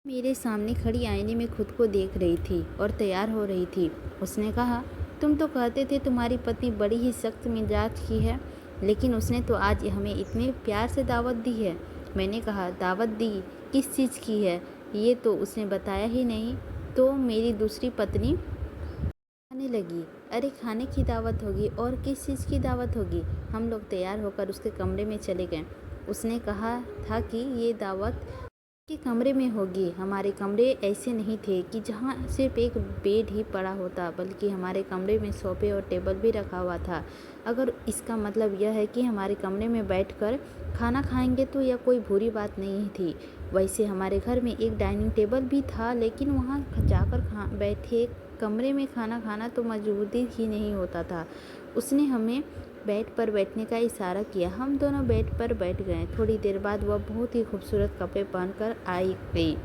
मेरे सामने खड़ी आईने में खुद को देख रही थी और तैयार हो रही थी। उसने कहा, तुम तो कहते थे तुम्हारी पत्नी बड़ी ही सख्त मिजाज की है, लेकिन उसने तो आज हमें इतने प्यार से दावत दी है। मैंने कहा, दावत दी? किस चीज़ की है? ये तो उसने बताया ही नहीं। तो मेरी दूसरी पत्नी आने लगी। अरे खाने की दावत होगी, और किस चीज़ की दावत होगी? हम लोग तैयार होकर उसके कमरे में चले गए। उसने कहा था कि ये दावत के कमरे में होगी। हमारे कमरे ऐसे नहीं थे कि जहाँ सिर्फ एक बेड ही पड़ा होता, बल्कि हमारे कमरे में सोफे और टेबल भी रखा हुआ था। अगर इसका मतलब यह है कि हमारे कमरे में बैठकर खाना खाएंगे तो यह कोई बुरी बात नहीं थी। वैसे हमारे घर में एक डाइनिंग टेबल भी था, लेकिन वहाँ जाकर बैठे कमरे में खाना खाना तो मौजूद ही नहीं होता था। उसने हमें बेड पर बैठने का इशारा किया। हम दोनों बेड पर बैठ गए। थोड़ी देर बाद वह बहुत ही खूबसूरत कपड़े पहनकर आई गई।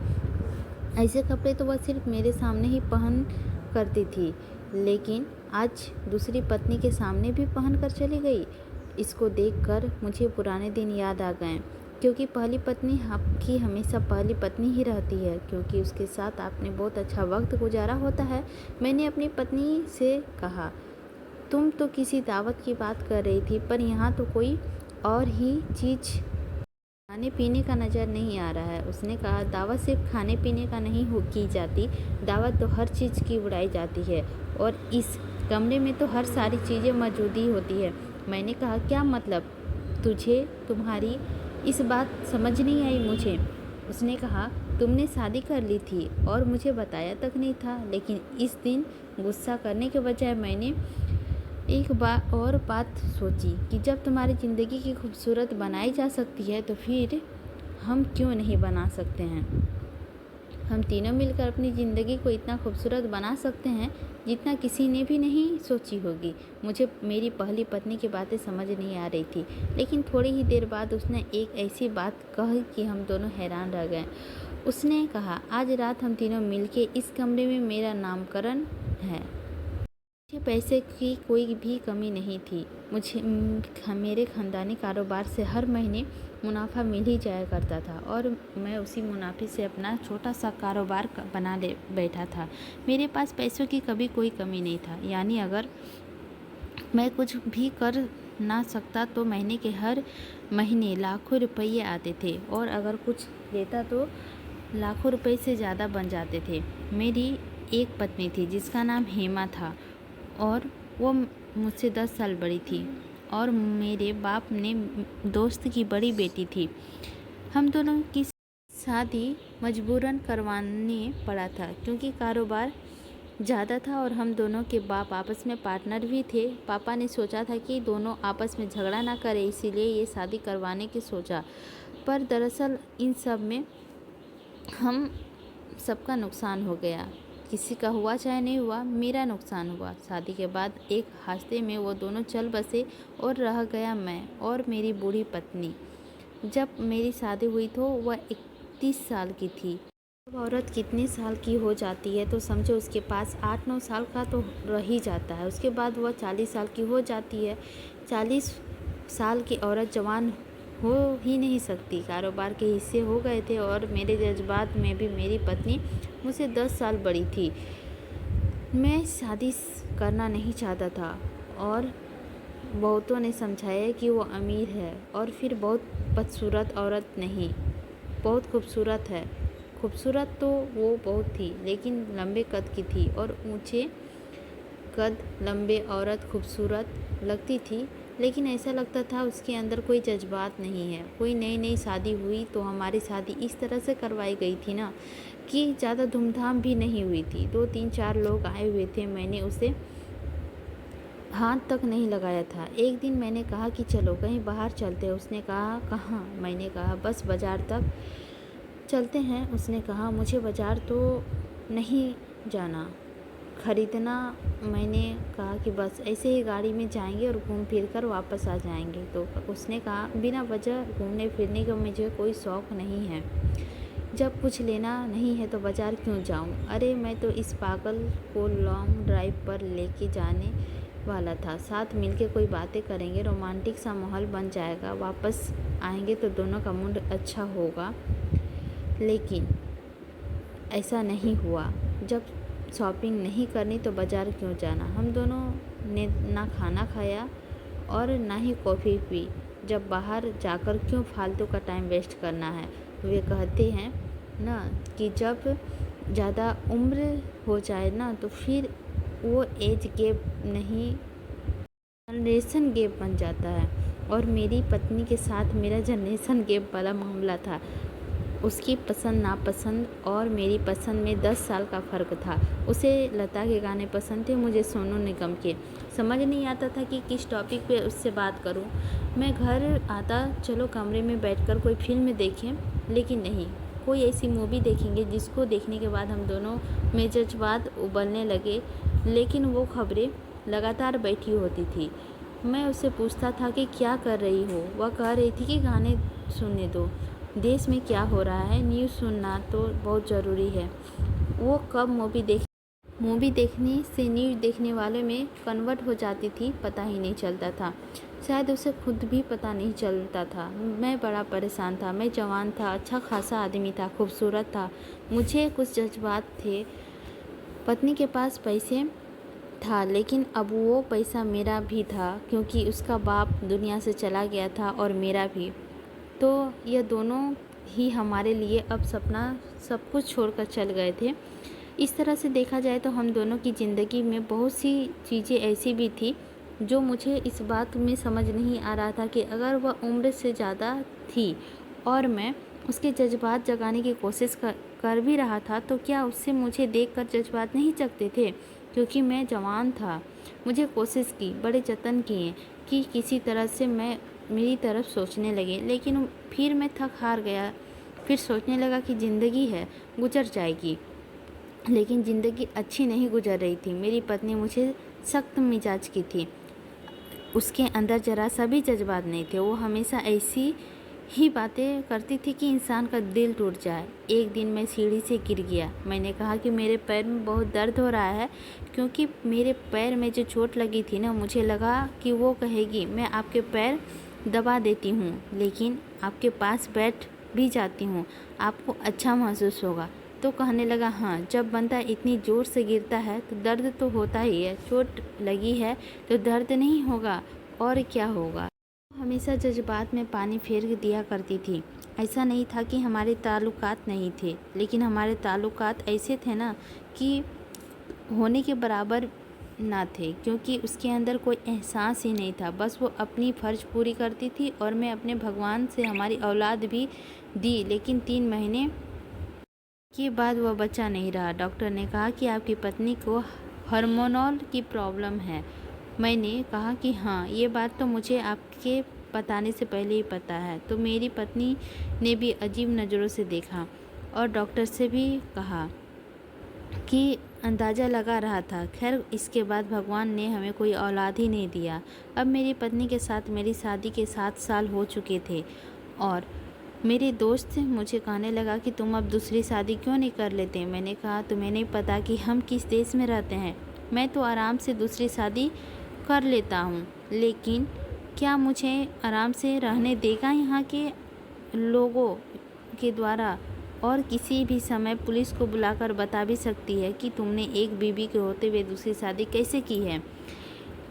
ऐसे कपड़े तो वह सिर्फ मेरे सामने ही पहन करती थी, लेकिन आज दूसरी पत्नी के सामने भी पहन कर चली गई। इसको देखकर मुझे पुराने दिन याद आ गए, क्योंकि पहली पत्नी आपकी हमेशा पहली पत्नी ही रहती है, क्योंकि उसके साथ आपने बहुत अच्छा वक्त गुजारा होता है। मैंने अपनी पत्नी से कहा, तुम तो किसी दावत की बात कर रही थी, पर यहाँ तो कोई और ही चीज़ खाने पीने का नज़र नहीं आ रहा है। उसने कहा, दावत सिर्फ खाने पीने का नहीं की जाती, दावत तो हर चीज़ की उड़ाई जाती है, और इस कमरे में तो हर सारी चीज़ें मौजूद ही होती है। मैंने कहा, क्या मतलब? तुझे तुम्हारी इस बात समझ नहीं आई मुझे। उसने कहा, तुमने शादी कर ली थी और मुझे बताया तक नहीं था, लेकिन इस दिन गुस्सा करने के बजाय मैंने एक बार और बात सोची कि जब तुम्हारी ज़िंदगी की खूबसूरत बनाई जा सकती है, तो फिर हम क्यों नहीं बना सकते हैं। हम तीनों मिलकर अपनी ज़िंदगी को इतना खूबसूरत बना सकते हैं जितना किसी ने भी नहीं सोची होगी। मुझे मेरी पहली पत्नी की बातें समझ नहीं आ रही थी, लेकिन थोड़ी ही देर बाद उसने एक ऐसी बात कही कि हम दोनों हैरान रह गए। उसने कहा, आज रात हम तीनों मिलके इस कमरे में मेरा नामकरण है। मुझे पैसे की कोई भी कमी नहीं थी। मुझे मेरे ख़ानदानी कारोबार से हर महीने मुनाफा मिल ही जाया करता था, और मैं उसी मुनाफे से अपना छोटा सा कारोबार बना ले बैठा था। मेरे पास पैसों की कभी कोई कमी नहीं था। यानी अगर मैं कुछ भी कर ना सकता तो महीने के हर महीने लाखों रुपये आते थे, और अगर कुछ लेता तो लाखों रुपए से ज़्यादा बन जाते थे। मेरी एक पत्नी थी जिसका नाम हेमा था, और वो मुझसे 10 साल बड़ी थी, और मेरे बाप ने दोस्त की बड़ी बेटी थी। हम दोनों की शादी मजबूरन करवाने पड़ा था, क्योंकि कारोबार ज़्यादा था और हम दोनों के बाप आपस में पार्टनर भी थे। पापा ने सोचा था कि दोनों आपस में झगड़ा ना करें, इसीलिए ये शादी करवाने की सोचा। पर दरअसल इन सब में हम सबका नुकसान हो गया। किसी का हुआ चाहे नहीं हुआ, मेरा नुकसान हुआ। शादी के बाद एक हादसे में वो दोनों चल बसे, और रह गया मैं और मेरी बूढ़ी पत्नी। जब मेरी शादी हुई तो वह 31 साल की थी। जब औरत कितने साल की हो जाती है तो समझो उसके पास 8-9 साल का तो रह ही जाता है। उसके बाद वह 40 साल की हो जाती है। 40 साल की औरत जवान हो ही नहीं सकती। कारोबार के हिस्से हो गए थे, और मेरे जज्बात में भी मेरी पत्नी मुझसे 10 साल बड़ी थी। मैं शादी करना नहीं चाहता था, और बहुतों ने समझाया कि वो अमीर है, और फिर बहुत बदसूरत औरत नहीं, बहुत खूबसूरत है। खूबसूरत तो वो बहुत थी, लेकिन लंबे कद की थी, और ऊंचे कद लंबे औरत खूबसूरत लगती थी, लेकिन ऐसा लगता था उसके अंदर कोई जज्बात नहीं है। कोई नई नई शादी हुई तो हमारी शादी इस तरह से करवाई गई थी ना, कि ज़्यादा धूमधाम भी नहीं हुई थी। 2-3-4 लोग आए हुए थे, मैंने उसे हाथ तक नहीं लगाया था। एक दिन मैंने कहा कि चलो कहीं बाहर चलते हैं। उसने कहा, कहाँ? मैंने कहा, बस बाज़ार तक चलते हैं। उसने कहा, मुझे बाज़ार तो नहीं जाना, ख़रीदना। मैंने कहा कि बस ऐसे ही गाड़ी में जाएंगे और घूम फिर कर वापस आ जाएंगे। तो उसने कहा, बिना वजह घूमने फिरने का मुझे कोई शौक़ नहीं है। जब कुछ लेना नहीं है तो बाज़ार क्यों जाऊं? अरे मैं तो इस पागल को लॉन्ग ड्राइव पर लेके जाने वाला था। साथ मिलके कोई बातें करेंगे, रोमांटिक सा माहौल बन जाएगा, वापस आएंगे तो दोनों का मूड अच्छा होगा। लेकिन ऐसा नहीं हुआ। जब शॉपिंग नहीं करनी तो बाज़ार क्यों जाना। हम दोनों ने ना खाना खाया और ना ही कॉफ़ी पी। जब बाहर जाकर क्यों फालतू का टाइम वेस्ट करना है। वे कहते हैं ना कि जब ज़्यादा उम्र हो जाए ना तो फिर वो एज गैप नहीं, जनरेशन गैप बन जाता है। और मेरी पत्नी के साथ मेरा जनरेशन गैप वाला मामला था। उसकी पसंद नापसंद और मेरी पसंद में 10 साल का फ़र्क था। उसे लता के गाने पसंद थे, मुझे सोनू निगम के। समझ नहीं आता था कि किस टॉपिक पे उससे बात करूं। मैं घर आता, चलो कमरे में बैठकर कोई फिल्म देखें, लेकिन नहीं, कोई ऐसी मूवी देखेंगे जिसको देखने के बाद हम दोनों में जज्बात उबलने लगे। लेकिन वो खबरें लगातार बैठी होती थी। मैं उससे पूछता था कि क्या कर रही हो। वह कह रही थी कि गाने सुनने दो, देश में क्या हो रहा है, न्यूज़ सुनना तो बहुत ज़रूरी है। वो कब मूवी देखने से न्यूज़ देखने वाले में कन्वर्ट हो जाती थी, पता ही नहीं चलता था। शायद उसे खुद भी पता नहीं चलता था। मैं बड़ा परेशान था। मैं जवान था, अच्छा खासा आदमी था, खूबसूरत था, मुझे कुछ जज्बात थे। पत्नी के पास पैसे था, लेकिन अब वो पैसा मेरा भी था, क्योंकि उसका बाप दुनिया से चला गया था और मेरा भी। तो यह दोनों ही हमारे लिए अब सपना सब कुछ छोड़कर चल गए थे। इस तरह से देखा जाए तो हम दोनों की ज़िंदगी में बहुत सी चीज़ें ऐसी भी थी जो मुझे इस बात में समझ नहीं आ रहा था कि अगर वह उम्र से ज़्यादा थी और मैं उसके जज्बात जगाने की कोशिश कर भी रहा था, तो क्या उससे मुझे देखकर जज्बात नहीं जगते थे। क्योंकि मैं जवान था। मुझे कोशिश की, बड़े जतन किए कि किसी तरह से मैं मेरी तरफ सोचने लगे, लेकिन फिर मैं थक हार गया। फिर सोचने लगा कि ज़िंदगी है, गुजर जाएगी। लेकिन ज़िंदगी अच्छी नहीं गुजर रही थी। मेरी पत्नी मुझे सख्त मिजाज की थी। उसके अंदर ज़रा सा भी जज्बात नहीं थे। वो हमेशा ऐसी ही बातें करती थी कि इंसान का दिल टूट जाए। एक दिन मैं सीढ़ी से गिर गया। मैंने कहा कि मेरे पैर में बहुत दर्द हो रहा है, क्योंकि मेरे पैर में जो चोट लगी थी ना, मुझे लगा कि वो कहेगी मैं आपके पैर दबा देती हूँ, लेकिन आपके पास बैठ भी जाती हूँ, आपको अच्छा महसूस होगा। तो कहने लगा हाँ, जब बंदा इतनी ज़ोर से गिरता है तो दर्द तो होता ही है। चोट लगी है तो दर्द नहीं होगा और क्या होगा। हमेशा जज्बात में पानी फेर दिया करती थी। ऐसा नहीं था कि हमारे ताल्लुकात नहीं थे, लेकिन हमारे ताल्लुकात ऐसे थे ना कि होने के बराबर ना थे, क्योंकि उसके अंदर कोई एहसास ही नहीं था। बस वो अपनी फ़र्ज पूरी करती थी और मैं अपने भगवान से हमारी औलाद भी दी। लेकिन 3 महीने के बाद वह बच्चा नहीं रहा। डॉक्टर ने कहा कि आपकी पत्नी को हार्मोनल की प्रॉब्लम है। मैंने कहा कि हाँ, ये बात तो मुझे आपके बताने से पहले ही पता है। तो मेरी पत्नी ने भी अजीब नज़रों से देखा और डॉक्टर से भी कहा कि अंदाज़ा लगा रहा था। खैर, इसके बाद भगवान ने हमें कोई औलाद ही नहीं दिया। अब मेरी पत्नी के साथ मेरी शादी के 7 साल हो चुके थे और मेरे दोस्त मुझे कहने लगा कि तुम अब दूसरी शादी क्यों नहीं कर लेते। मैंने कहा तुम्हें नहीं पता कि हम किस देश में रहते हैं। मैं तो आराम से दूसरी शादी कर लेता हूँ, लेकिन क्या मुझे आराम से रहने देगा यहाँ के लोगों के द्वारा। और किसी भी समय पुलिस को बुलाकर बता भी सकती है कि तुमने एक बीवी के होते हुए दूसरी शादी कैसे की है।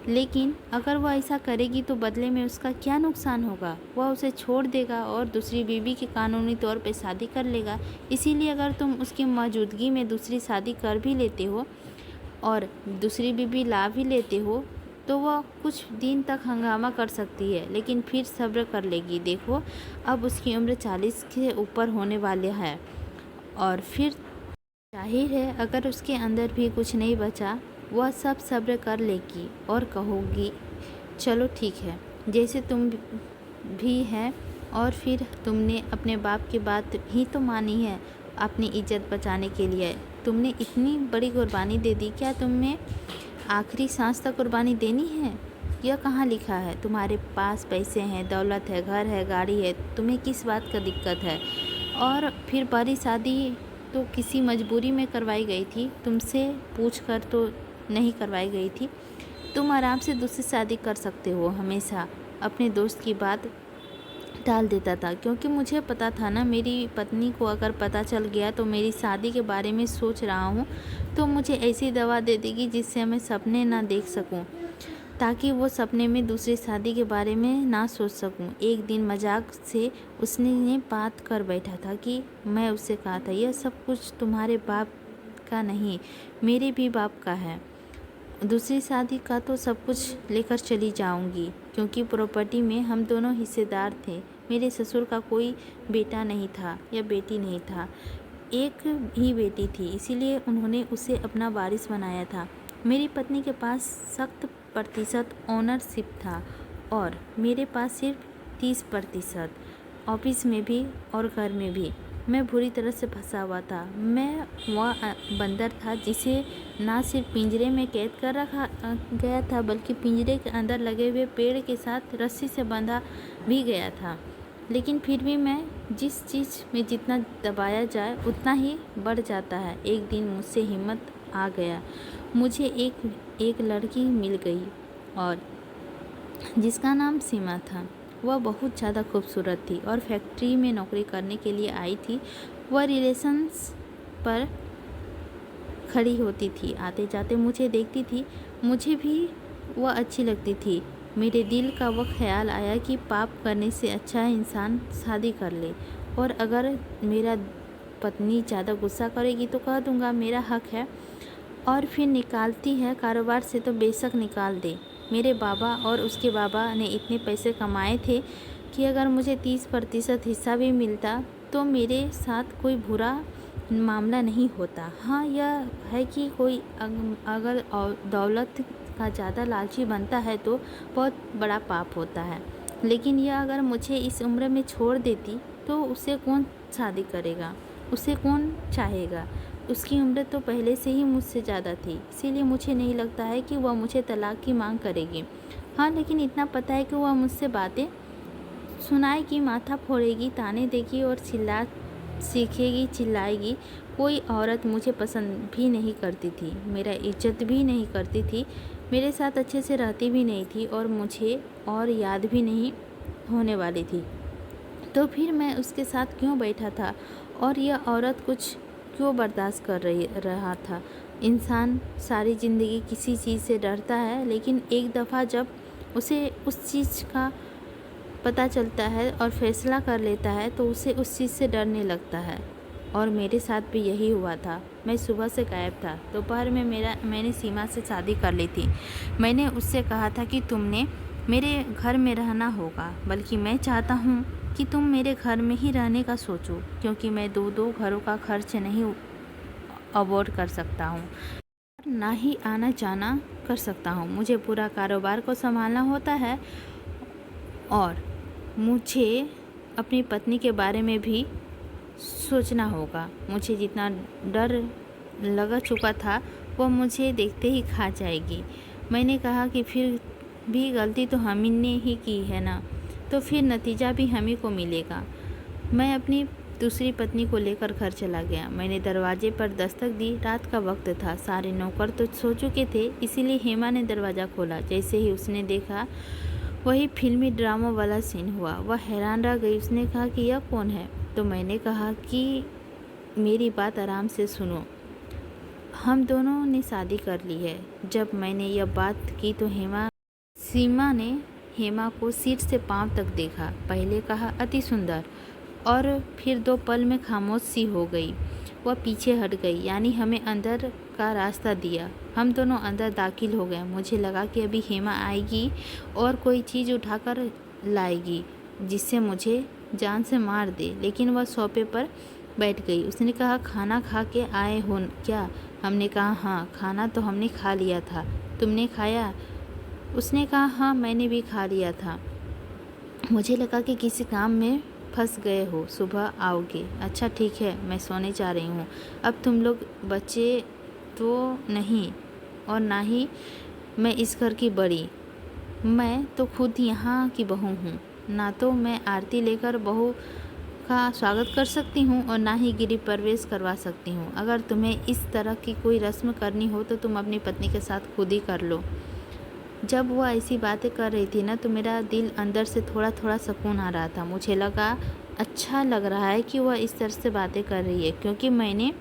लेकिन अगर वह ऐसा करेगी तो बदले में उसका क्या नुकसान होगा। वह उसे छोड़ देगा और दूसरी बीवी की कानूनी तौर पे शादी कर लेगा। इसीलिए अगर तुम उसकी मौजूदगी में दूसरी शादी कर भी लेते हो और दूसरी बीवी ला भी लेते हो, तो वह कुछ दिन तक हंगामा कर सकती है, लेकिन फिर सब्र कर लेगी। देखो, अब उसकी उम्र 40 के ऊपर होने वाली है और फिर जाहिर है अगर उसके अंदर भी कुछ नहीं बचा, वह सब सब्र कर लेगी और कहोगी चलो ठीक है, जैसे तुम भी है। और फिर तुमने अपने बाप की बात ही तो मानी है अपनी इज्जत बचाने के लिए। तुमने इतनी बड़ी कुर्बानी दे दी, क्या तुम्हें आखिरी सांस तक कुर्बानी देनी है। यह कहाँ लिखा है। तुम्हारे पास पैसे हैं, दौलत है, घर है, गाड़ी है, तुम्हें किस बात का दिक्कत है। और फिर बड़ी शादी तो किसी मजबूरी में करवाई गई थी, तुमसे पूछकर तो नहीं करवाई गई थी। तुम आराम से दूसरी शादी कर सकते हो। हमेशा अपने दोस्त की बात टाल देता था, क्योंकि मुझे पता था ना, मेरी पत्नी को अगर पता चल गया तो मेरी शादी के बारे में सोच रहा हूँ तो मुझे ऐसी दवा दे देगी जिससे मैं सपने ना देख सकूँ, ताकि वो सपने में दूसरी शादी के बारे में ना सोच सकूं। एक दिन मजाक से उसने बात कर बैठा था कि मैं उससे कहा था, यह सब कुछ तुम्हारे बाप का नहीं, मेरे भी बाप का है। दूसरी शादी का तो सब कुछ लेकर चली जाऊंगी, क्योंकि प्रॉपर्टी में हम दोनों हिस्सेदार थे। मेरे ससुर का कोई बेटा नहीं था या बेटी नहीं था, एक ही बेटी थी, इसीलिए उन्होंने उसे अपना वारिस बनाया था। मेरी पत्नी के पास 60% ओनरशिप था और मेरे पास सिर्फ 30%, ऑफिस में भी और घर में भी। मैं बुरी तरह से फंसा हुआ था। मैं वह बंदर था जिसे ना सिर्फ पिंजरे में कैद कर रखा गया था, बल्कि पिंजरे के अंदर लगे हुए पेड़ के साथ रस्सी से बंधा भी गया था। लेकिन फिर भी मैं जिस चीज़ में जितना दबाया जाए उतना ही बढ़ जाता है। एक दिन मुझसे हिम्मत आ गया। मुझे एक लड़की मिल गई और जिसका नाम सीमा था। वह बहुत ज़्यादा खूबसूरत थी और फैक्ट्री में नौकरी करने के लिए आई थी। वह रिलेशंस पर खड़ी होती थी, आते जाते मुझे देखती थी। मुझे भी वह अच्छी लगती थी। मेरे दिल का वह ख्याल आया कि पाप करने से अच्छा है इंसान शादी कर ले, और अगर मेरा पत्नी ज़्यादा गुस्सा करेगी तो कह दूँगा मेरा हक है, और फिर निकालती है कारोबार से तो बेशक निकाल दे। मेरे बाबा और उसके बाबा ने इतने पैसे कमाए थे कि अगर मुझे 30% हिस्सा भी मिलता तो मेरे साथ कोई बुरा मामला नहीं होता। हाँ, यह है कि कोई अगर दौलत का ज़्यादा लालची बनता है तो बहुत बड़ा पाप होता है। लेकिन यह अगर मुझे इस उम्र में छोड़ देती तो उसे कौन शादी करेगा, उसे कौन चाहेगा। उसकी उम्र तो पहले से ही मुझसे ज़्यादा थी, इसीलिए मुझे नहीं लगता है कि वह मुझे तलाक की मांग करेगी। हाँ, लेकिन इतना पता है कि वह मुझसे बातें सुनाएगी, माथा फोड़ेगी, ताने देगी और सीखेगी, चिल्लाएगी। कोई औरत मुझे पसंद भी नहीं करती थी, मेरा इज्जत भी नहीं करती थी, मेरे साथ अच्छे से रहती भी नहीं थी और मुझे और याद भी नहीं होने वाली थी। तो फिर मैं उसके साथ क्यों बैठा था, और यह औरत कुछ क्यों बर्दाश्त कर रहा था। इंसान सारी ज़िंदगी किसी चीज़ से डरता है, लेकिन एक दफ़ा जब उसे उस चीज़ का पता चलता है और फैसला कर लेता है तो उसे उस चीज़ से डरने लगता है। और मेरे साथ भी यही हुआ था। मैं सुबह से गायब था। दोपहर में मैंने सीमा से शादी कर ली थी। मैंने उससे कहा था कि तुमने मेरे घर में रहना होगा, बल्कि मैं चाहता हूँ कि तुम मेरे घर में ही रहने का सोचो, क्योंकि मैं दो घरों का खर्च नहीं अवॉर्ड कर सकता हूँ, ना ही आना जाना कर सकता हूँ। मुझे पूरा कारोबार को संभालना होता है और मुझे अपनी पत्नी के बारे में भी सोचना होगा। मुझे जितना डर लगा चुका था वो मुझे देखते ही खा जाएगी। मैंने कहा कि फिर भी गलती तो हम ही ने ही की है ना, तो फिर नतीजा भी हम ही को मिलेगा। मैं अपनी दूसरी पत्नी को लेकर घर चला गया। मैंने दरवाजे पर दस्तक दी। रात का वक्त था, सारे नौकर तो सो चुके थे, इसीलिए हेमा ने दरवाज़ा खोला। जैसे ही उसने देखा वही फिल्मी ड्रामा वाला सीन हुआ। वह हैरान रह गई। उसने कहा कि यह कौन है? तो मैंने कहा कि मेरी बात आराम से सुनो, हम दोनों ने शादी कर ली है। जब मैंने यह बात की तो सीमा ने हेमा को सिर से पांव तक देखा। पहले कहा अति सुंदर, और फिर 2 पल में खामोश सी हो गई। वह पीछे हट गई, यानी हमें अंदर का रास्ता दिया। हम दोनों अंदर दाखिल हो गए। मुझे लगा कि अभी हेमा आएगी और कोई चीज़ उठाकर लाएगी जिससे मुझे जान से मार दे, लेकिन वह सोफे पर बैठ गई। उसने कहा खाना खा के आए हो क्या? हमने कहा हाँ, खाना तो हमने खा लिया था। तुमने खाया? उसने कहा हाँ, मैंने भी खा लिया था। मुझे लगा कि किसी काम में फंस गए हो, सुबह आओगे। अच्छा ठीक है, मैं सोने जा रही हूँ। अब तुम लोग बच्चे तो नहीं, और ना ही मैं इस घर की बड़ी। मैं तो खुद यहाँ की बहू हूँ। ना तो मैं आरती लेकर बहू का स्वागत कर सकती हूँ और ना ही गिरी प्रवेश करवा सकती हूँ। अगर तुम्हें इस तरह की कोई रस्म करनी हो तो तुम अपनी पत्नी के साथ खुद ही कर लो। जब वह ऐसी बातें कर रही थी ना तो मेरा दिल अंदर से थोड़ा थोड़ा सुकून आ रहा था। मुझे लगा अच्छा लग रहा है कि वह इस तरह से बातें कर रही है, क्योंकि मैंने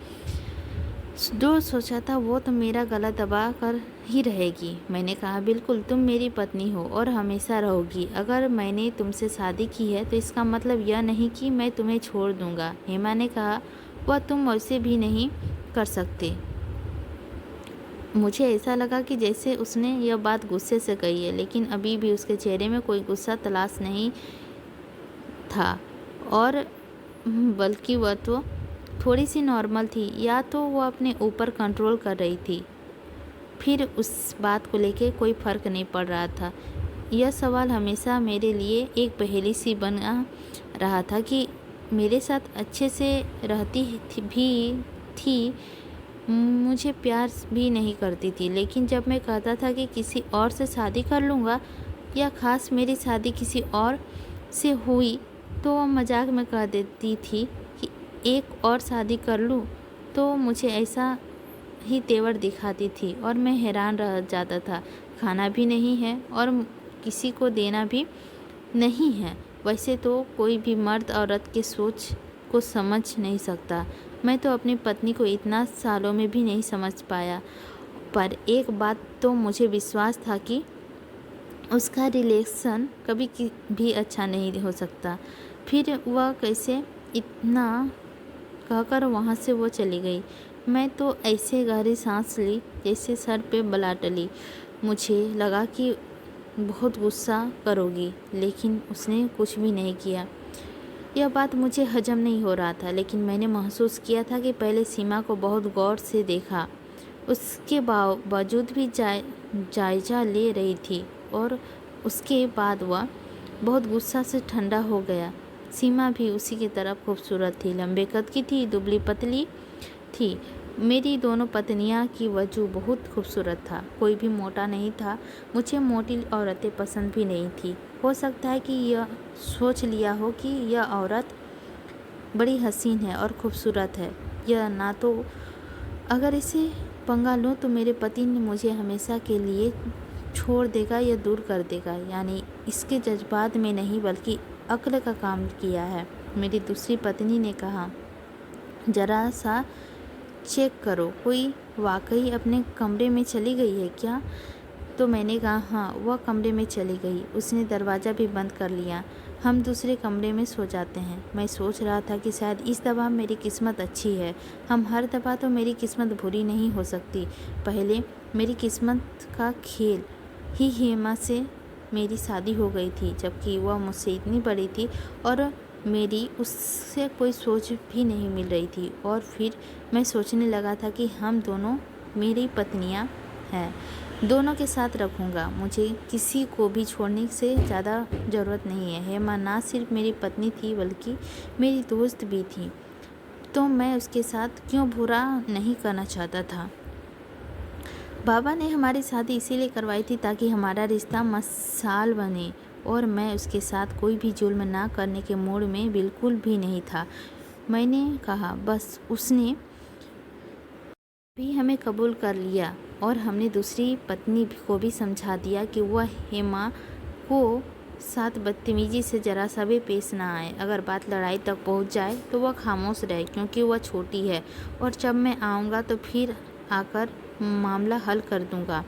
जो सोचा था वो तो मेरा गला दबा कर ही रहेगी। मैंने कहा, बिल्कुल तुम मेरी पत्नी हो और हमेशा रहोगी। अगर मैंने तुमसे शादी की है तो इसका मतलब यह नहीं कि मैं तुम्हें छोड़ दूंगा। हेमा ने कहा, वह तुम वैसे भी नहीं कर सकते। मुझे ऐसा लगा कि जैसे उसने यह बात गुस्से से कही है, लेकिन अभी भी उसके चेहरे में कोई गुस्सा तलाश नहीं था, और बल्कि वह तो थोड़ी सी नॉर्मल थी, या तो वह अपने ऊपर कंट्रोल कर रही थी। फिर उस बात को लेके कोई फ़र्क नहीं पड़ रहा था। यह सवाल हमेशा मेरे लिए एक पहेली सी बना रहा था कि मेरे साथ अच्छे से रहती थी, मुझे प्यार भी नहीं करती थी, लेकिन जब मैं कहता था कि किसी और से शादी कर लूँगा, या ख़ास मेरी शादी किसी और से हुई, तो वह मजाक में कह देती थी कि एक और शादी कर लूँ, तो मुझे ऐसा ही तेवर दिखाती थी और मैं हैरान रह जाता था। खाना भी नहीं है और किसी को देना भी नहीं है। वैसे तो कोई भी मर्द औरत के सोच को समझ नहीं सकता। मैं तो अपनी पत्नी को इतना सालों में भी नहीं समझ पाया, पर एक बात तो मुझे विश्वास था कि उसका रिलेशन कभी भी अच्छा नहीं हो सकता। फिर वह कैसे इतना कहकर वहाँ से वो चली गई। मैं तो ऐसे गहरी सांस ली जैसे सर पे बला टली। मुझे लगा कि बहुत गुस्सा करोगी, लेकिन उसने कुछ भी नहीं किया। यह बात मुझे हजम नहीं हो रहा था, लेकिन मैंने महसूस किया था कि पहले सीमा को बहुत गौर से देखा। उसके बावजूद भी जायजा ले रही थी, और उसके बाद वह बहुत गुस्सा से ठंडा हो गया। सीमा भी उसी की तरफ खूबसूरत थी, लंबे कद की थी, दुबली पतली थी। मेरी दोनों पत्नियां की वजह बहुत खूबसूरत था, कोई भी मोटा नहीं था। मुझे मोटी औरतें पसंद भी नहीं थी। हो सकता है कि यह सोच लिया हो कि यह औरत बड़ी हसीन है और खूबसूरत है, यह ना तो अगर इसे पंगा लूँ तो मेरे पति ने मुझे हमेशा के लिए छोड़ देगा या दूर कर देगा। यानी इसके जज्बात में नहीं बल्कि अक्ल का काम किया है। मेरी दूसरी पत्नी ने कहा, ज़रा सा चेक करो, कोई वाकई अपने कमरे में चली गई है क्या? तो मैंने कहा, हाँ, वह कमरे में चली गई। उसने दरवाज़ा भी बंद कर लिया। हम दूसरे कमरे में सो जाते हैं। मैं सोच रहा था कि शायद इस दफ़ा मेरी किस्मत अच्छी है। हम हर दफ़ा तो मेरी किस्मत बुरी नहीं हो सकती। पहले मेरी किस्मत का खेल ही हेमा से मेरी शादी हो गई थी, जबकि वह मुझसे इतनी बड़ी थी और मेरी उससे कोई सोच भी नहीं मिल रही थी। और फिर मैं सोचने लगा था कि हम दोनों मेरी पत्नियां हैं, दोनों के साथ रखूँगा। मुझे किसी को भी छोड़ने से ज़्यादा ज़रूरत नहीं है। हेमा ना सिर्फ मेरी पत्नी थी बल्कि मेरी दोस्त भी थी, तो मैं उसके साथ क्यों बुरा नहीं करना चाहता था। बाबा ने हमारी शादी इसीलिए करवाई थी ताकि हमारा रिश्ता मसाल बने, और मैं उसके साथ कोई भी जुल्म ना करने के मूड में बिल्कुल भी नहीं था। मैंने कहा, बस उसने भी हमें कबूल कर लिया, और हमने दूसरी पत्नी को भी समझा दिया कि वह हेमा को साथ बदतमीजी से ज़रा सा भी पेश ना आए। अगर बात लड़ाई तक पहुंच जाए तो वह खामोश रहे, क्योंकि वह छोटी है, और जब मैं आऊँगा तो फिर आकर मामला हल कर दूंगा।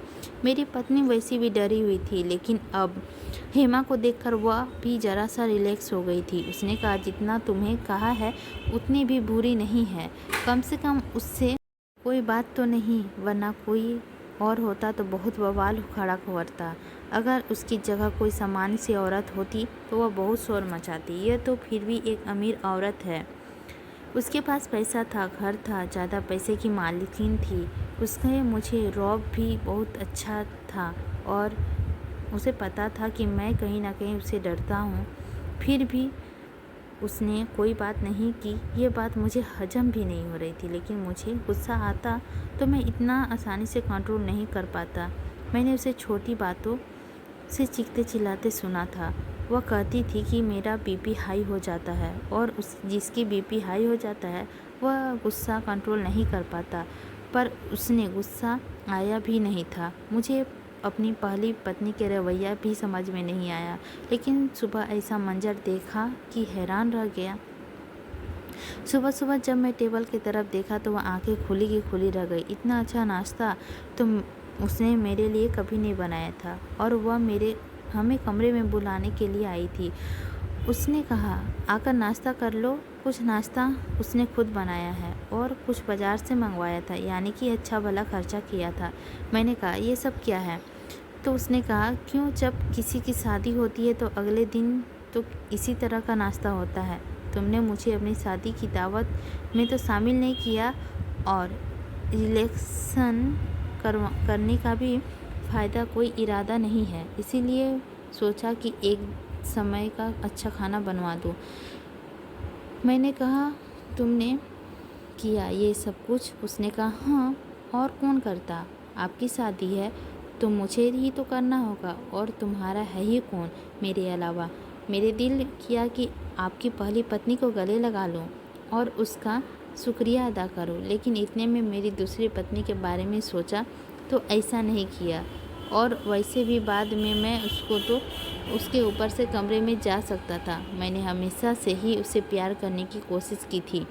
मेरी पत्नी वैसी भी डरी हुई थी, लेकिन अब हेमा को देखकर वह भी ज़रा सा रिलैक्स हो गई थी। उसने कहा, जितना तुम्हें कहा है उतनी भी बुरी नहीं है, कम से कम उससे कोई बात तो नहीं, वरना कोई और होता तो बहुत बवाल खड़ा करता। अगर उसकी जगह कोई सामान्य सी औरत होती तो वह बहुत शोर मचाती। यह तो फिर भी एक अमीर औरत है, उसके पास पैसा था, घर था, ज़्यादा पैसे की मालकिन थी। उसका मुझे रौब भी बहुत अच्छा था, और उसे पता था कि मैं कहीं ना कहीं उससे डरता हूँ। फिर भी उसने कोई बात नहीं की। ये बात मुझे हजम भी नहीं हो रही थी, लेकिन मुझे गुस्सा आता तो मैं इतना आसानी से कंट्रोल नहीं कर पाता। मैंने उसे छोटी बातों से चीखते चिल्लाते सुना था। वह कहती थी कि मेरा बीपी हाई हो जाता है, और जिसकी बीपी हाई हो जाता है वह गुस्सा कंट्रोल नहीं कर पाता। पर उसने गुस्सा आया भी नहीं था। मुझे अपनी पहली पत्नी के रवैया भी समझ में नहीं आया, लेकिन सुबह ऐसा मंजर देखा कि हैरान रह गया। सुबह सुबह जब मैं टेबल की तरफ देखा तो वह आंखें खुली की खुली रह गई। इतना अच्छा नाश्ता तो उसने मेरे लिए कभी नहीं बनाया था, और वह हमें कमरे में बुलाने के लिए आई थी। उसने कहा, आकर नाश्ता कर लो। कुछ नाश्ता उसने खुद बनाया है और कुछ बाज़ार से मंगवाया था, यानी कि अच्छा भला खर्चा किया था। मैंने कहा, ये सब क्या है? तो उसने कहा, क्यों, जब किसी की शादी होती है तो अगले दिन तो इसी तरह का नाश्ता होता है। तुमने मुझे अपनी शादी की दावत में तो शामिल नहीं किया, और इलेक्शन करने का भी फ़ायदा कोई इरादा नहीं है, इसीलिए सोचा कि एक समय का अच्छा खाना बनवा दूँ। मैंने कहा, तुमने किया ये सब कुछ? उसने कहा, हाँ, और कौन करता? आपकी शादी है तो मुझे ही तो करना होगा, और तुम्हारा है ही कौन मेरे अलावा। मेरे दिल किया कि आपकी पहली पत्नी को गले लगा लूं और उसका शुक्रिया अदा करूं, लेकिन इतने में मेरी दूसरी पत्नी के बारे में सोचा तो ऐसा नहीं किया। और वैसे भी बाद में मैं उसको तो उसके ऊपर से कमरे में जा सकता था। मैंने हमेशा से ही उसे प्यार करने की कोशिश की थी।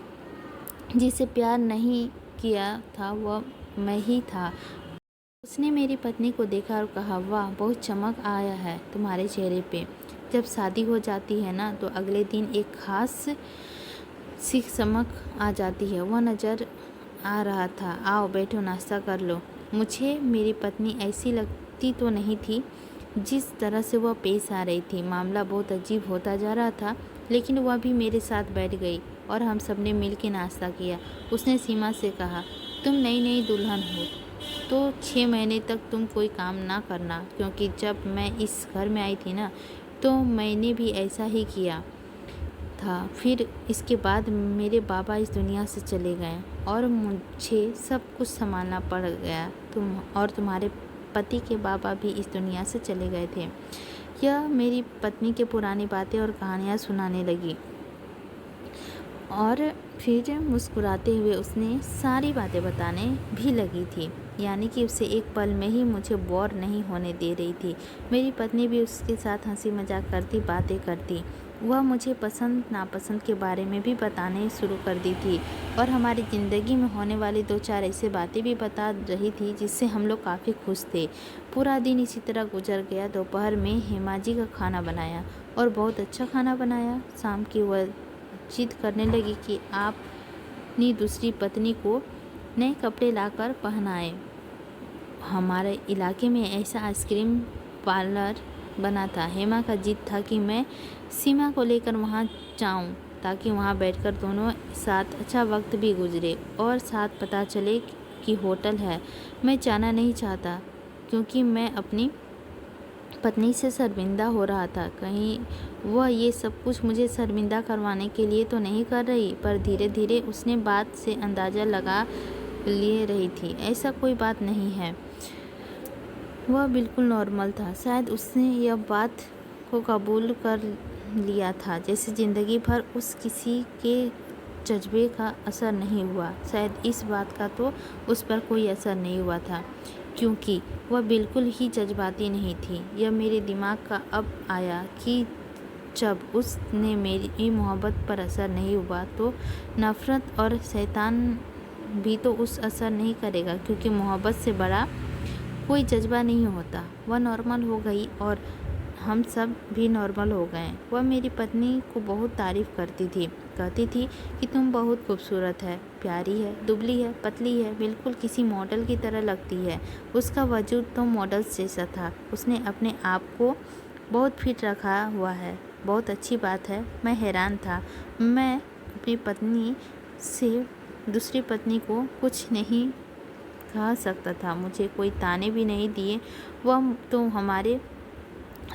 जिसे प्यार नहीं किया था वह मैं ही था। उसने मेरी पत्नी को देखा और कहा, वाह, बहुत चमक आया है तुम्हारे चेहरे पे। जब शादी हो जाती है ना तो अगले दिन एक खास सी चमक आ जाती है। वह नज़र आ रहा था। आओ बैठो, नाश्ता कर लो। मुझे मेरी पत्नी ऐसी लगती तो नहीं थी जिस तरह से वह पेश आ रही थी। मामला बहुत अजीब होता जा रहा था, लेकिन वह भी मेरे साथ बैठ गई और हम सब ने मिल के नाश्ता किया। उसने सीमा से कहा, तुम नई नई दुल्हन हो तो 6 महीने तक तुम कोई काम ना करना, क्योंकि जब मैं इस घर में आई थी ना तो मैंने भी ऐसा ही किया था। फिर इसके बाद मेरे बाबा इस दुनिया से चले गए और मुझे सब कुछ संभालना पड़ गया। तुम्हारे पति के बाबा भी इस दुनिया से चले गए थे। यह मेरी पत्नी के पुरानी बातें और कहानियाँ सुनाने लगी, और फिर मुस्कुराते हुए उसने सारी बातें बताने भी लगी थी, यानी कि उसे एक पल में ही मुझे बोर नहीं होने दे रही थी। मेरी पत्नी भी उसके साथ हंसी मजाक करती, बातें करती। वह मुझे पसंद नापसंद के बारे में भी बताने शुरू कर दी थी, और हमारी ज़िंदगी में होने वाली 2-4 ऐसी बातें भी बता रही थी जिससे हम लोग काफ़ी खुश थे। पूरा दिन इसी तरह गुजर गया। दोपहर में हेमा जी का खाना बनाया, और बहुत अच्छा खाना बनाया। शाम की वह जिद करने लगी कि आप अपनी दूसरी पत्नी को नए कपड़े लाकर पहनाएं। हमारे इलाके में ऐसा आइसक्रीम पार्लर बना था। हेमा का जिद था कि मैं सीमा को लेकर वहां जाऊं, ताकि वहां बैठकर दोनों साथ अच्छा वक्त भी गुजरे और साथ पता चले कि होटल है। मैं जाना नहीं चाहता, क्योंकि मैं अपनी पत्नी से शर्मिंदा हो रहा था। कहीं वह ये सब कुछ मुझे शर्मिंदा करवाने के लिए तो नहीं कर रही। पर धीरे धीरे उसने बात से अंदाज़ा लगा ले रही थी। ऐसा कोई बात नहीं है, वह बिल्कुल नॉर्मल था। शायद उसने यह बात को कबूल कर लिया था, जैसे ज़िंदगी भर उस किसी के जज्बे का असर नहीं हुआ। शायद इस बात का तो उस पर कोई असर नहीं हुआ था, क्योंकि वह बिल्कुल ही जज्बाती नहीं थी। यह मेरे दिमाग का अब आया कि जब उसने मेरी मोहब्बत पर असर नहीं हुआ तो नफ़रत और शैतान भी तो उस असर नहीं करेगा, क्योंकि मोहब्बत से बड़ा कोई जज्बा नहीं होता। वह नॉर्मल हो गई और हम सब भी नॉर्मल हो गए। वह मेरी पत्नी को बहुत तारीफ़ करती थी, कहती थी कि तुम बहुत खूबसूरत है, प्यारी है, दुबली है, पतली है, बिल्कुल किसी मॉडल की तरह लगती है। उसका वजूद तो मॉडल जैसा था। उसने अपने आप को बहुत फिट रखा हुआ है। बहुत अच्छी बात है। मैं हैरान था। मैं अपनी पत्नी से दूसरी पत्नी को कुछ नहीं कह सकता था। मुझे कोई ताने भी नहीं दिए। वह तो हमारे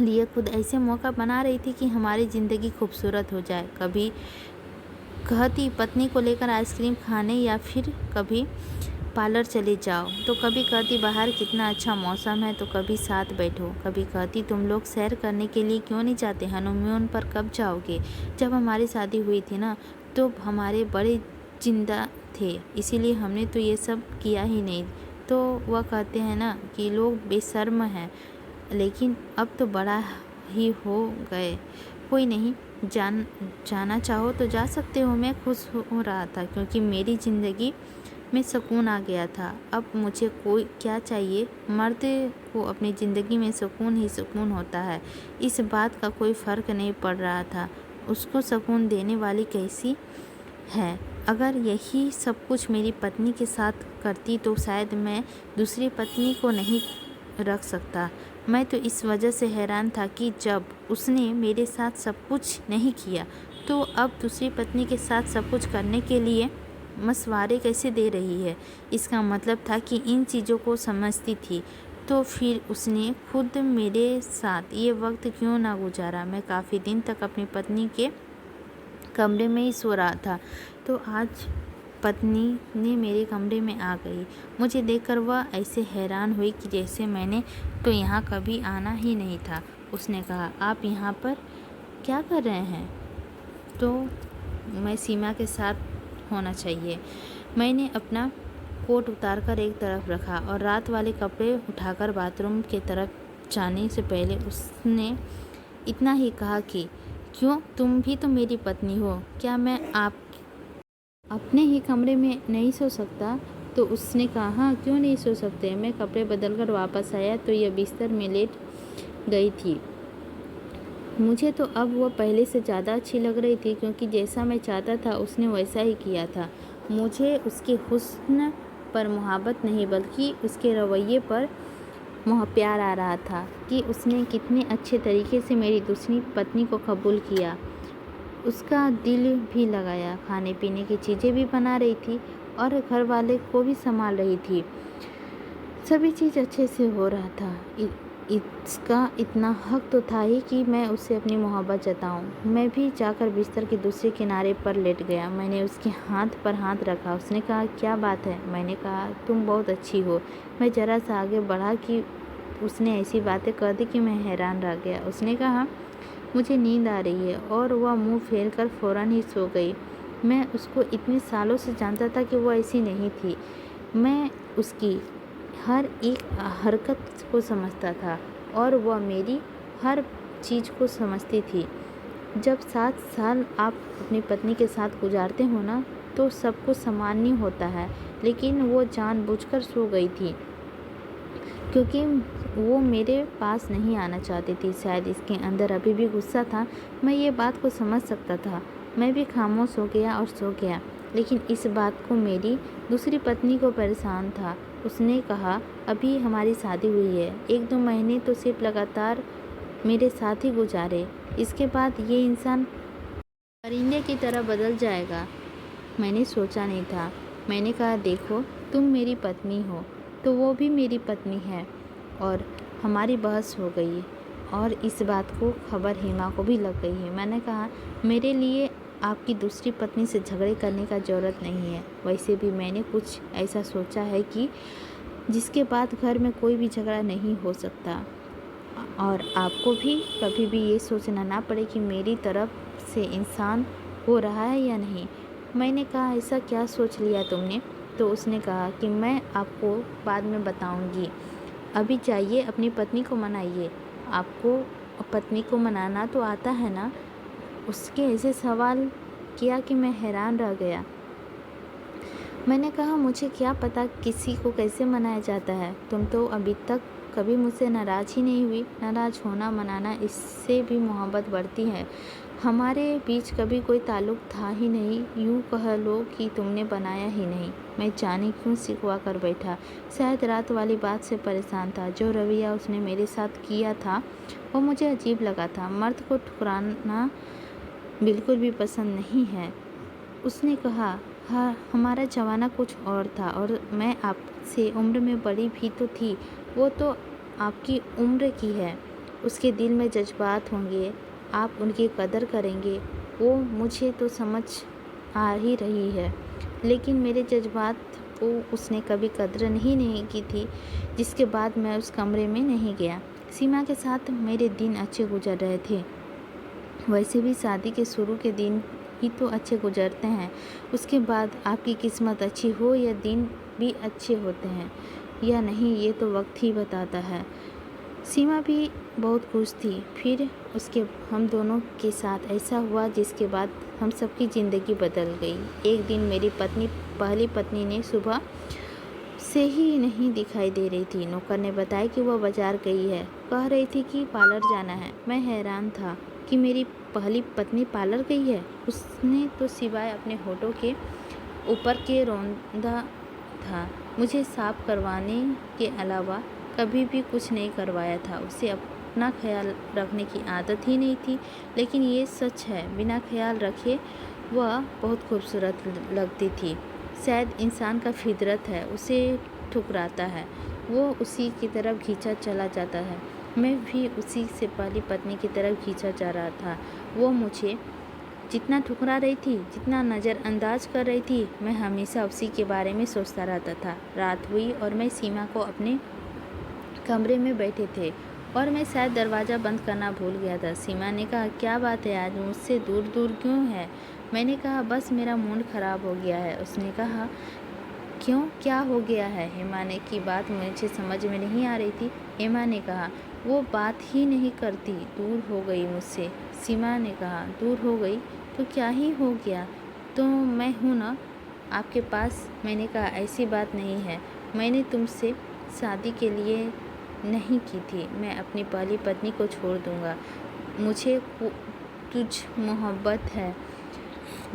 लिए खुद ऐसे मौका बना रही थी कि हमारी ज़िंदगी खूबसूरत हो जाए। कभी कहती पत्नी को लेकर आइसक्रीम खाने, या फिर कभी पार्लर चले जाओ, तो कभी कहती बाहर कितना अच्छा मौसम है, तो कभी साथ बैठो। कभी कहती तुम लोग सैर करने के लिए क्यों नहीं जाते, हनीमून पर कब जाओगे। जब हमारी शादी हुई थी ना तो हमारे बड़े जिंदा थे, इसीलिए हमने तो ये सब किया ही नहीं। तो वह कहते हैं ना कि लोग बेशर्म हैं, लेकिन अब तो बड़ा ही हो गए। कोई नहीं, जाना चाहो तो जा सकते हो। मैं खुश हो रहा था क्योंकि मेरी ज़िंदगी में सुकून आ गया था। अब मुझे कोई क्या चाहिए। मर्द को अपनी ज़िंदगी में सुकून ही सुकून होता है, इस बात का कोई फ़र्क नहीं पड़ रहा था उसको सुकून देने वाली कैसी है। अगर यही सब कुछ मेरी पत्नी के साथ करती तो शायद मैं दूसरी पत्नी को नहीं रख सकता। मैं तो इस वजह से हैरान था कि जब उसने मेरे साथ सब कुछ नहीं किया तो अब दूसरी पत्नी के साथ सब कुछ करने के लिए मशवरे कैसे दे रही है। इसका मतलब था कि इन चीज़ों को समझती थी तो फिर उसने खुद मेरे साथ ये वक्त क्यों ना गुजारा। मैं काफ़ी दिन तक अपनी पत्नी के कमरे में ही सो रहा था तो आज पत्नी ने मेरे कमरे में आ गई। मुझे देखकर वह ऐसे हैरान हुई कि जैसे मैंने तो यहाँ कभी आना ही नहीं था। उसने कहा, आप यहाँ पर क्या कर रहे हैं? तो मैं सीमा के साथ होना चाहिए। मैंने अपना कोट उतारकर एक तरफ रखा और रात वाले कपड़े उठाकर बाथरूम की तरफ जाने से पहले उसने इतना ही कहा कि क्यों, तुम भी तो मेरी पत्नी हो, क्या मैं आप अपने ही कमरे में नहीं सो सकता? तो उसने कहा, हाँ क्यों नहीं सो सकते। मैं कपड़े बदलकर वापस आया तो यह बिस्तर में लेट गई थी। मुझे तो अब वह पहले से ज़्यादा अच्छी लग रही थी क्योंकि जैसा मैं चाहता था उसने वैसा ही किया था। मुझे उसके हुस्न पर मोहब्बत नहीं बल्कि उसके रवैये पर प्यार आ रहा था कि उसने कितने अच्छे तरीके से मेरी दूसरी पत्नी को कबूल किया, उसका दिल भी लगाया, खाने पीने की चीज़ें भी बना रही थी और घर वाले को भी संभाल रही थी। सभी चीज़ अच्छे से हो रहा था। इसका इतना हक तो था ही कि मैं उससे अपनी मोहब्बत जताऊं। मैं भी जाकर बिस्तर के दूसरे किनारे पर लेट गया। मैंने उसके हाथ पर हाथ रखा। उसने कहा, क्या बात है? मैंने कहा, तुम बहुत अच्छी हो। मैं ज़रा सा आगे बढ़ा कि उसने ऐसी बातें कर दी कि मैं हैरान रह गया। उसने कहा, मुझे नींद आ रही है, और वह मुंह फेर कर फ़ौरन ही सो गई। मैं उसको इतने सालों से जानता था कि वह ऐसी नहीं थी। मैं उसकी हर एक हरकत को समझता था और वह मेरी हर चीज़ को समझती थी। जब 7 साल आप अपनी पत्नी के साथ गुजारते हो ना तो सब कुछ सामान्य होता है, लेकिन वो जानबूझकर सो गई थी क्योंकि वो मेरे पास नहीं आना चाहती थी। शायद इसके अंदर अभी भी गुस्सा था। मैं ये बात को समझ सकता था। मैं भी खामोश हो गया और सो गया, लेकिन इस बात को मेरी दूसरी पत्नी को परेशान था। उसने कहा, अभी हमारी शादी हुई है, 1-2 महीने तो सिर्फ लगातार मेरे साथ ही गुजारे, इसके बाद ये इंसान परिंदे की तरह बदल जाएगा। मैंने सोचा नहीं था। मैंने कहा, देखो तुम मेरी पत्नी हो तो वो भी मेरी पत्नी है। और हमारी बहस हो गई और इस बात को खबर हेमा को भी लग गई है। मैंने कहा, मेरे लिए आपकी दूसरी पत्नी से झगड़े करने का ज़रूरत नहीं है। वैसे भी मैंने कुछ ऐसा सोचा है कि जिसके बाद घर में कोई भी झगड़ा नहीं हो सकता, और आपको भी कभी भी ये सोचना ना पड़े कि मेरी तरफ से इंसान हो रहा है या नहीं। मैंने कहा, ऐसा क्या सोच लिया तुमने? तो उसने कहा कि मैं आपको बाद में बताऊंगी, अभी जाइए अपनी पत्नी को मनाइए। आपको पत्नी को मनाना तो आता है ना? उसके ऐसे सवाल किया कि मैं हैरान रह गया। मैंने कहा, मुझे क्या पता किसी को कैसे मनाया जाता है। तुम तो अभी तक कभी मुझसे नाराज़ ही नहीं हुई। नाराज़ होना, मनाना, इससे भी मोहब्बत बढ़ती है। हमारे बीच कभी कोई ताल्लुक़ था ही नहीं, यूँ कह लो कि तुमने बनाया ही नहीं। मैं जाने क्यों सिकवा कर बैठा। शायद रात वाली बात से परेशान था। जो रवैया उसने मेरे साथ किया था वो मुझे अजीब लगा था। मर्द को ठुकराना बिल्कुल भी पसंद नहीं है। उसने कहा, हाँ हमारा ज़माना कुछ और था, और मैं आपसे उम्र में बड़ी भी तो थी। वो तो आपकी उम्र की है। उसके दिल में जज्बात होंगे, आप उनकी कदर करेंगे। वो मुझे तो समझ आ ही रही है, लेकिन मेरे जज्बात को उसने कभी कदर नहीं की थी, जिसके बाद मैं उस कमरे में नहीं गया। सीमा के साथ मेरे दिन अच्छे गुजर रहे थे। वैसे भी शादी के शुरू के दिन ही तो अच्छे गुजरते हैं, उसके बाद आपकी किस्मत अच्छी हो या दिन भी अच्छे होते हैं। या नहीं ये तो वक्त ही बताता है। सीमा भी बहुत खुश थी। फिर उसके हम दोनों के साथ ऐसा हुआ जिसके बाद हम सबकी ज़िंदगी बदल गई। एक दिन मेरी पहली पत्नी ने सुबह से ही नहीं दिखाई दे रही थी। नौकर ने बताया कि वह बाजार गई है, कह रही थी कि पार्लर जाना है। मैं हैरान था कि मेरी पहली पत्नी पार्लर गई है। उसने तो सिवाय अपने होठों के ऊपर के रौंदा था, मुझे साफ करवाने के अलावा कभी भी कुछ नहीं करवाया था। उसे अपना ख्याल रखने की आदत ही नहीं थी। लेकिन ये सच है, बिना ख्याल रखे वह बहुत खूबसूरत लगती थी। शायद इंसान का फितरत है, उसे ठुकराता है, वो उसी की तरफ खींचा चला जाता है। मैं भी उसी से पहली पत्नी की तरफ खींचा जा रहा था। वो मुझे जितना ठुकरा रही थी, जितना नज़रअंदाज कर रही थी, मैं हमेशा उसी के बारे में सोचता रहता था। रात हुई और मैं सीमा को अपने कमरे में बैठे थे और मैं शायद दरवाज़ा बंद करना भूल गया था। सीमा ने कहा, क्या बात है, आज मुझसे दूर दूर क्यों है? मैंने कहा, बस मेरा मूड ख़राब हो गया है। उसने कहा, क्यों, क्या हो गया है? हेमा ने की बात मुझे समझ में नहीं आ रही थी। हेमा ने कहा, वो बात ही नहीं करती, दूर हो गई मुझसे। सीमा ने कहा, दूर हो गई तो क्या ही हो गया, तो मैं हूँ ना आपके पास। मैंने कहा, ऐसी बात नहीं है, मैंने तुमसे शादी के लिए नहीं की थी। मैं अपनी पहली पत्नी को छोड़ दूँगा। मुझे तुझ मोहब्बत है,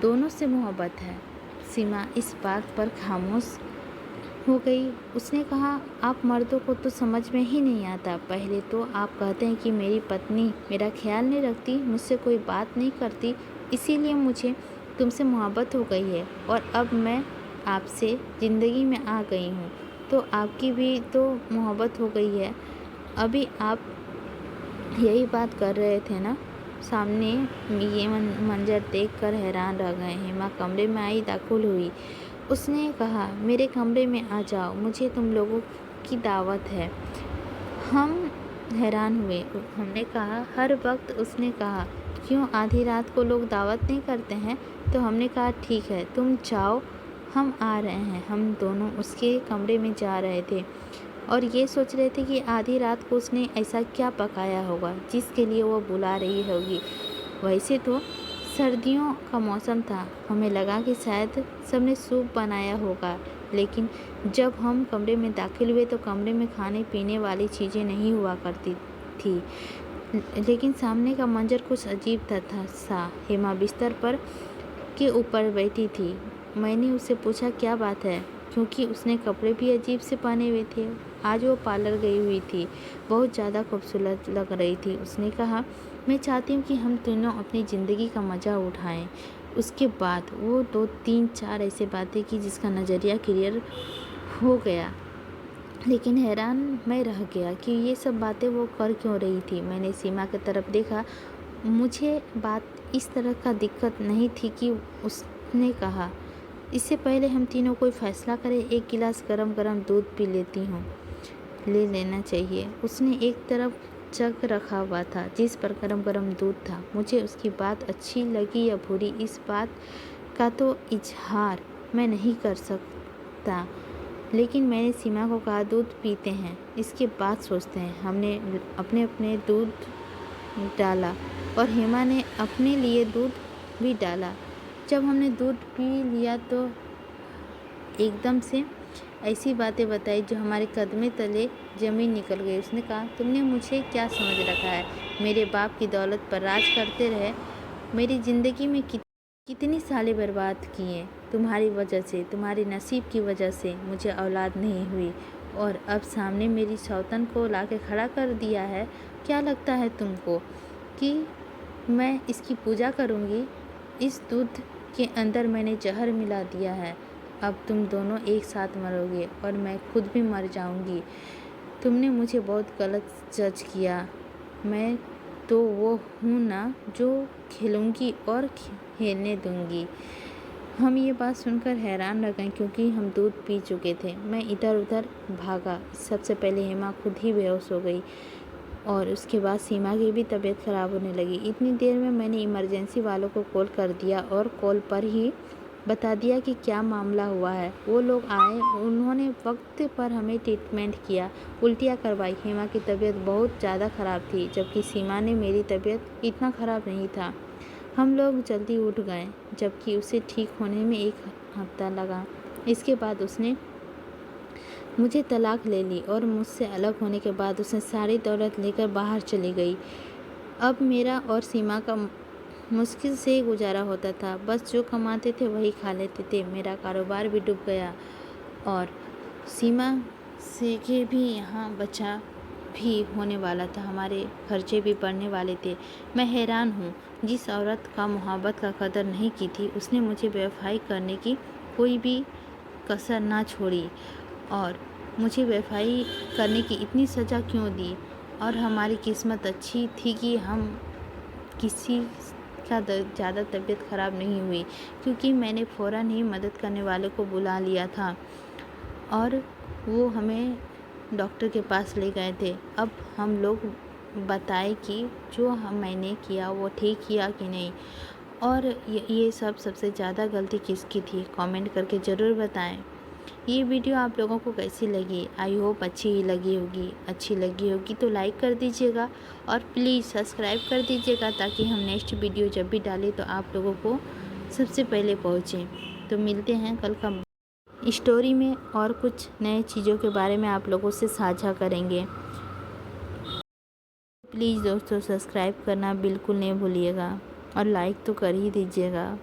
दोनों से मोहब्बत है। सीमा इस बात पर खामोश हो गई। उसने कहा, आप मर्दों को तो समझ में ही नहीं आता। पहले तो आप कहते हैं कि मेरी पत्नी मेरा ख्याल नहीं रखती, मुझसे कोई बात नहीं करती, इसीलिए मुझे तुमसे मोहब्बत हो गई है। और अब मैं आपसे ज़िंदगी में आ गई हूँ तो आपकी भी तो मोहब्बत हो गई है। अभी आप यही बात कर रहे थे ना? सामने ये मंजर देखकर हैरान रह गए। हेमा कमरे में आई, दाखिल हुई। उसने कहा, मेरे कमरे में आ जाओ, मुझे तुम लोगों की दावत है। हम हैरान हुए। हमने कहा, हर वक्त? उसने कहा, क्यों, आधी रात को लोग दावत नहीं करते हैं? तो हमने कहा, ठीक है, तुम जाओ, हम आ रहे हैं। हम दोनों उसके कमरे में जा रहे थे और ये सोच रहे थे कि आधी रात को उसने ऐसा क्या पकाया होगा जिसके लिए वो बुला रही होगी। वैसे तो सर्दियों का मौसम था, हमें लगा कि शायद सबने सूप बनाया होगा। लेकिन जब हम कमरे में दाखिल हुए तो कमरे में खाने पीने वाली चीज़ें नहीं हुआ करती थी। लेकिन सामने का मंजर कुछ अजीब था। हेमा बिस्तर पर के ऊपर बैठी थी। मैंने उससे पूछा, क्या बात है? क्योंकि उसने कपड़े भी अजीब से पहने हुए थे। आज वो पार्लर गई हुई थी, बहुत ज़्यादा खूबसूरत लग रही थी। उसने कहा, मैं चाहती हूँ कि हम तीनों अपनी ज़िंदगी का मज़ा उठाएं। उसके बाद वो 2-3-4 ऐसे बातें की जिसका नज़रिया क्लियर हो गया। लेकिन हैरान मैं रह गया कि ये सब बातें वो कर क्यों रही थी। मैंने सीमा की तरफ देखा। मुझे बात इस तरह का दिक्कत नहीं थी कि उसने कहा, इससे पहले हम तीनों कोई फ़ैसला करें, एक गिलास गरम गरम दूध पी लेती हूँ, ले लेना चाहिए। उसने एक तरफ जग रखा हुआ था जिस पर गरम गरम दूध था। मुझे उसकी बात अच्छी लगी या बुरी, इस बात का तो इजहार मैं नहीं कर सकता। लेकिन मैंने सीमा को कहा, दूध पीते हैं, इसके बाद सोचते हैं। हमने अपने अपने दूध डाला और हेमा ने अपने लिए दूध भी डाला। जब हमने दूध पी लिया तो एकदम से ऐसी बातें बताई जो हमारे कदमे तले ज़मीन निकल गई। उसने कहा, तुमने मुझे क्या समझ रखा है? मेरे बाप की दौलत पर राज करते रहे, मेरी ज़िंदगी में कितनी सालें बर्बाद किए तुम्हारी वजह से, तुम्हारे नसीब की वजह से मुझे औलाद नहीं हुई और अब सामने मेरी सौतन को लाके खड़ा कर दिया है। क्या लगता है तुमको कि मैं इसकी पूजा करूँगी? इस दूध के अंदर मैंने जहर मिला दिया है। अब तुम दोनों एक साथ मरोगे और मैं खुद भी मर जाऊँगी। तुमने मुझे बहुत गलत जज किया। मैं तो वो हूँ ना जो खेलूँगी और खेलने दूँगी। हम ये बात सुनकर हैरान रह गए क्योंकि हम दूध पी चुके थे। मैं इधर उधर भागा। सबसे पहले हेमा खुद ही बेहोश हो गई और उसके बाद सीमा की भी तबीयत ख़राब होने लगी। इतनी देर में मैंने इमरजेंसी वालों को कॉल कर दिया और कॉल पर ही बता दिया कि क्या मामला हुआ है। वो लोग आए, उन्होंने वक्त पर हमें ट्रीटमेंट किया, उल्टियाँ करवाई। हेमा की तबीयत बहुत ज़्यादा ख़राब थी, जबकि सीमा ने मेरी तबीयत इतना ख़राब नहीं था। हम लोग जल्दी उठ गए, जबकि उसे ठीक होने में 1 हफ्ता लगा। इसके बाद उसने मुझे तलाक ले ली और मुझसे अलग होने के बाद उसने सारी दौलत लेकर बाहर चली गई। अब मेरा और सीमा का मुश्किल से गुजारा होता था। बस जो कमाते थे वही खा लेते थे। मेरा कारोबार भी डूब गया और सीमा से के भी यहाँ बचा भी होने वाला था। हमारे खर्चे भी बढ़ने वाले थे। मैं हैरान हूँ, जिस औरत का मोहब्बत का कदर नहीं की थी, उसने मुझे बेवफाई करने की कोई भी कसर ना छोड़ी और मुझे बेवफाई करने की इतनी सज़ा क्यों दी। और हमारी किस्मत अच्छी थी कि हम किसी का ज़्यादा तबीयत ख़राब नहीं हुई, क्योंकि मैंने फ़ौरन ही मदद करने वाले को बुला लिया था और वो हमें डॉक्टर के पास ले गए थे। अब हम लोग बताएं कि जो मैंने किया वो ठीक किया कि नहीं, और ये सबसे ज़्यादा गलती किसकी थी, कमेंट करके ज़रूर बताएं। ये वीडियो आप लोगों को कैसी लगी? आई होप अच्छी ही लगी होगी। अच्छी लगी होगी तो लाइक कर दीजिएगा और प्लीज़ सब्सक्राइब कर दीजिएगा, ताकि हम नेक्स्ट वीडियो जब भी डालें तो आप लोगों को सबसे पहले पहुँचे। तो मिलते हैं कल का स्टोरी में और कुछ नए चीज़ों के बारे में आप लोगों से साझा करेंगे। प्लीज़ दोस्तों, सब्सक्राइब करना बिल्कुल नहीं भूलिएगा और लाइक तो कर ही दीजिएगा।